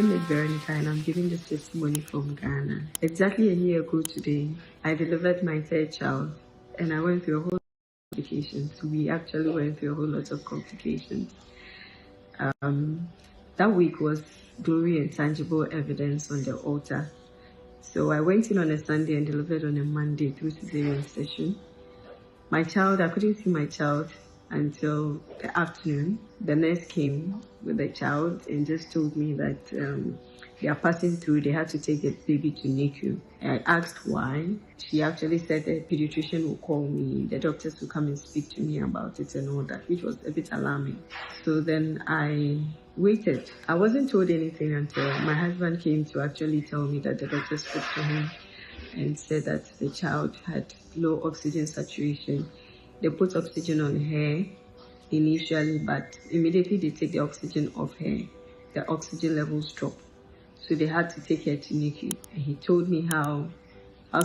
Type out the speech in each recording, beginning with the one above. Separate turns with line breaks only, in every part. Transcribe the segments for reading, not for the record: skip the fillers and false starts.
name is Veronica and I'm giving this testimony from Ghana. Exactly a year ago today, I delivered my third child and I went through a whole lot of complications. We actually went through a whole lot of complications. That week was glory and tangible evidence on the altar. So I went in on a Sunday and delivered on a Monday through cesarean session. My child, I couldn't see my child until the afternoon. The nurse came with the child and just told me that they are passing through. They had to take the baby to NICU. I asked why. She actually said the pediatrician will call me. The doctors will come and speak to me about it and all that, which was a bit alarming. So then I waited. I wasn't told anything until my husband came to actually tell me that the doctor spoke to him and said that the child had low oxygen saturation. They put oxygen on her initially, but immediately they take the oxygen off her, the oxygen levels drop. So they had to take her to NICU. And he told me how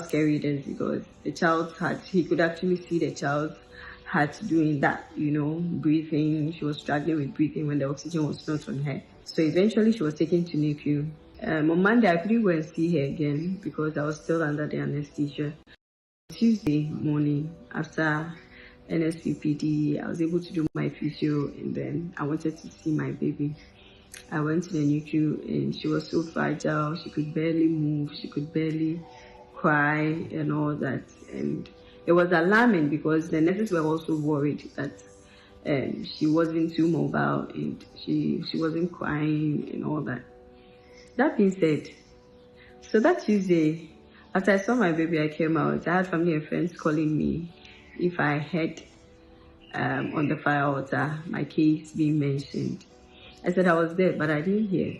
scary it is because the child's heart, he could actually see the child's heart doing that, breathing. She was struggling with breathing when the oxygen was not on her. So eventually she was taken to NICU. On Monday, I couldn't go and see her again because I was still under the anesthesia. Tuesday morning, after NSPPD, I was able to do my physio and then I wanted to see my baby. I went to the NICU and she was so fragile. She could barely move. She could barely cry and all that. And it was alarming because the nurses were also worried that she wasn't too mobile and she wasn't crying and all that. That being said, so that Tuesday, after I saw my baby, I came out. I had family and friends calling me if I heard on the fire altar my case being mentioned. I said I was there, but I didn't hear.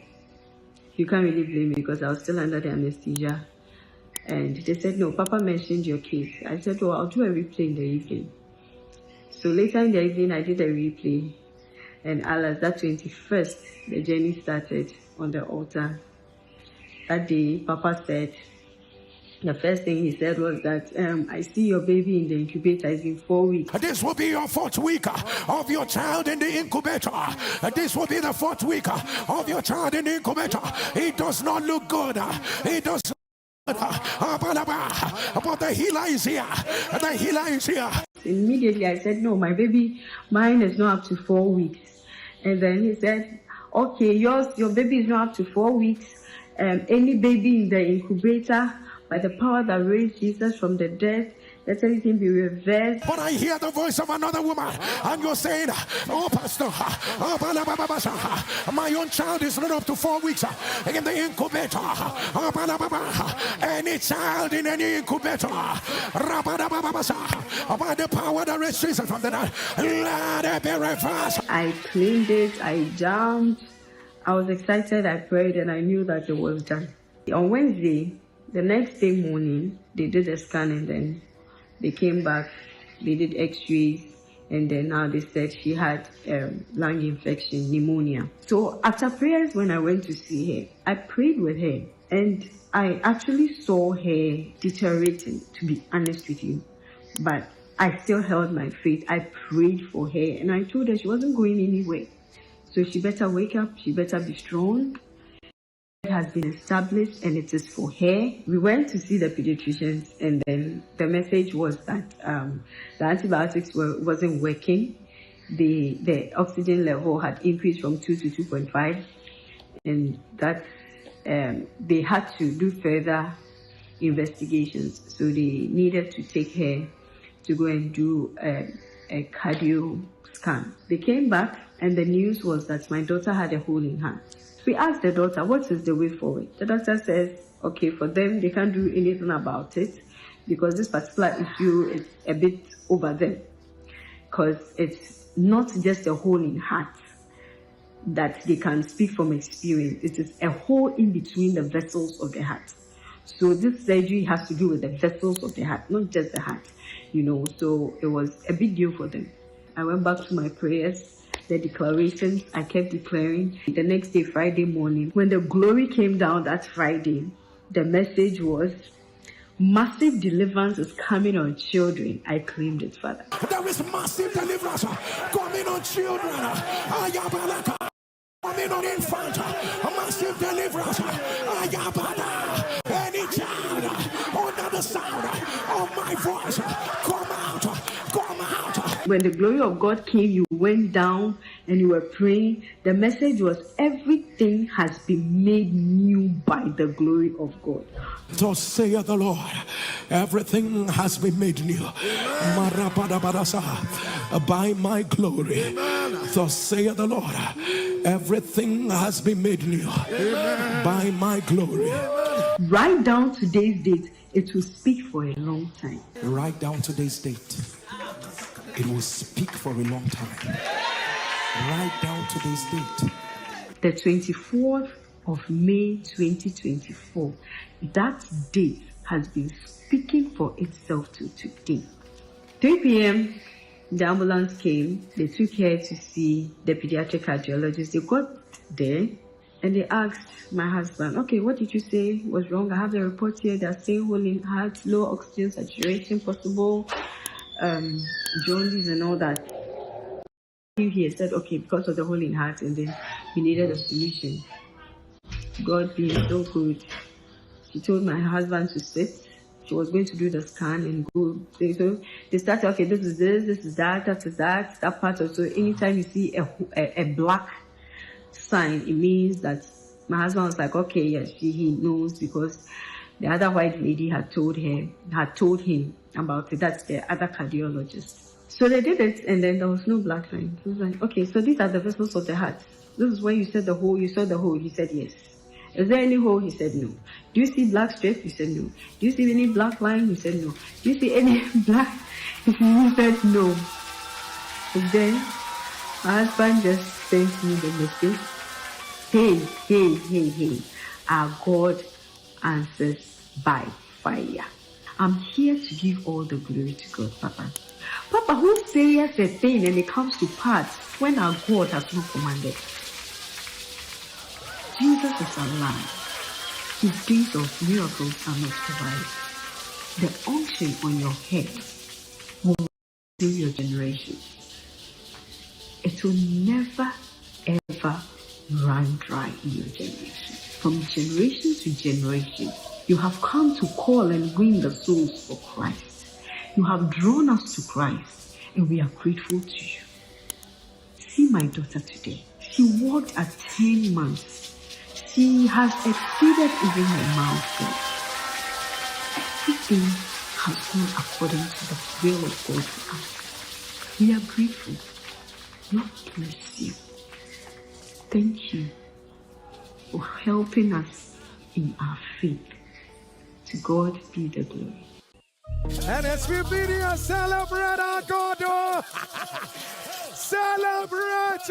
You can't really blame me because I was still under the anesthesia. And they said, no, Papa mentioned your case. I said, oh, I'll do a replay in the evening. So later in the evening, I did a replay. And alas, that 21st, the journey started on the altar. That day, Papa said, the first thing he said was that, I see your baby in the incubator. It's been 4 weeks.
This will be your 4th week of your child in the incubator. This will be the 4th week of your child in the incubator. It does not look good. It does not. But the healer is here. The healer is here.
Immediately I said, no, my baby, mine is not up to 4 weeks. And then he said, okay, your baby is not up to 4 weeks. Any baby in the incubator, by the power that raised Jesus from the dead, let everything be reversed.
But I hear the voice of another woman, and you're saying, oh, Pastor, my own child is not up to 4 weeks in the incubator. Any child in any incubator, by the power that raised Jesus from the dead, let it be reversed.
I claimed it, I jumped, I was excited, I prayed, and I knew that it was done. On Wednesday, the next day morning, they did a scan and then they came back, they did x-rays, and then now they said she had lung infection, pneumonia. So after prayers, when I went to see her, I prayed with her and I actually saw her deteriorating, to be honest with you. But I still held my faith. I prayed for her and I told her she wasn't going anywhere. So she better wake up, she better be strong. Has been established and it is for her. We went to see the pediatricians and then the message was that the antibiotics wasn't working. The oxygen level had increased from 2 to 2.5 and that they had to do further investigations. So they needed to take her to go and do a cardio scan. They came back and the news was that my daughter had a hole in her. We asked the doctor, what is the way forward? The doctor says, okay, for them, they can't do anything about it because this particular issue is a bit over them. Because it's not just a hole in heart that they can speak from experience. It is a hole in between the vessels of the heart. So this surgery has to do with the vessels of the heart, not just the heart, So it was a big deal for them. I went back to my prayers. The declarations I kept declaring. The next day, Friday morning, when the glory came down that Friday, the message was, massive deliverance is coming on children. I claimed it, Father.
There is massive deliverance coming on children. Coming on in front, a massive deliverance. Any child under the sound of my voice, come out, come out.
When the glory of God came, you went down and you were praying. The message was everything has been made new by the glory of God.
Thus saith the Lord, everything has been made new. By my glory. Thus saith the Lord, everything has been made new. By my glory.
Write down today's date. It will speak for a long time.
Write down today's date. It will speak for a long time. Write down today's date.
The 24th of May 2024. That date has been speaking for itself to today. 3 p.m. the ambulance came. They took her to see the pediatric cardiologist. They got there and they asked my husband, okay, what did you say was wrong? I have the report here. They're saying hole in heart, low oxygen saturation, possible jaundice and all that. He said, okay, because of the hole in heart, and then he needed a solution. God being so good, she told my husband to sit. She was going to do the scan and go. So they started, okay, this is that part of. So anytime you see a black sign, it means that my husband was like, okay, yes, he knows, because the other white lady had told him about it. That's the other cardiologist. So they did it, and then there was no black line. He was like, okay, so these are the vessels of the heart. This is where you said the hole. You saw the hole. He said yes. Is there any hole? He said no. Do you see black strip? He said no. Do you see any black line? He said no. Do you see any black? He said no. And then my husband just sent me the message. Hey. Our God answers by fire. I'm here to give all the glory to God, Papa. Papa, who says a thing and it comes to pass when our God has not commanded? Jesus is alive. His days of miracles are not over. The unction on your head will do your generation. It will never, ever run dry in your generation. From generation to generation, you have come to call and win the souls for Christ. You have drawn us to Christ, and we are grateful to you. See my daughter today. She walked at 10 months. She has exceeded even her milestone. Everything has gone according to the will of God for us. We are grateful. Lord bless you. Thank you for helping us in our faith. To God be the glory.
And as we video celebrate our God, celebrate